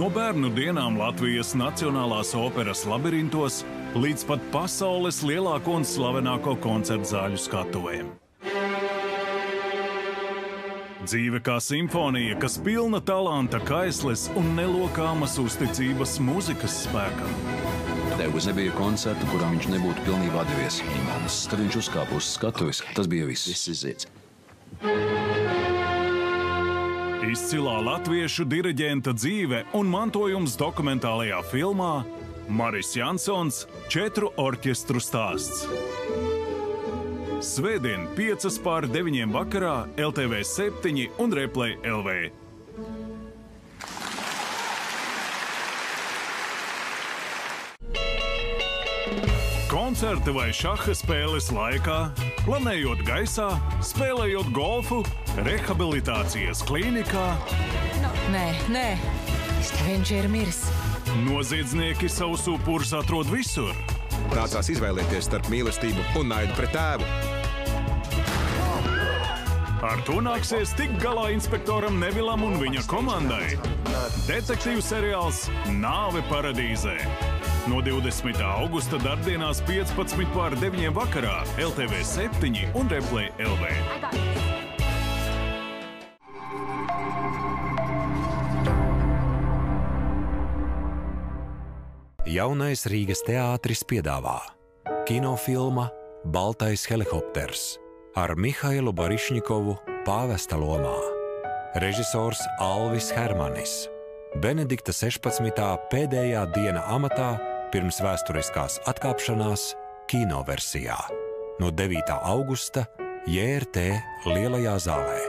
No bērnu dienām Latvijas Nacionālās operas labirintos līdz pat pasaules lielāko un slavenāko koncertu zāļu skatuvēm. Dzīve kā simfonija, kas pilna talanta kaisles un nelokāmas uzticības mūzikas spēkam. Nebija koncerta, kurā viņš nebūtu pilnībā devies. Kad viņš uzkāpa uz skatuves, tas bija viss. Izcilā latviešu diriģenta dzīve un mantojums dokumentālajā filmā Maris Jansons 4 orķestru stāsts. Svētdien 8:05 vakarā LTV 7 un Replay LV. Koncerta vai šaha spēles laikā, planējot gaisā, spēlējot golfu, rehabilitācijas klīnikā. Nē, viņš ir miris. Noziedznieki savus upurus atrod visur. Nācās izvēlēties starp mīlestību un naidu pret tēvu. Ar to nāksies tikt galā inspektoram Nevilam un viņa komandai. Detektīvu seriāls Nāve paradīzē. No 20. augusta darbdienās 15:09 vakarā LTV 7 un Replay LV. Jaunais Rīgas teātris piedāvā kinofilma Baltais helikopters ar Mihailu Barišņikovu pāvesta lomā. Režisors Alvis Hermanis. Benedikta 16. pēdējā diena amatā pirms vēsturiskās atkāpšanās kinoversijā. No 9. augusta JRT Lielajā zālē.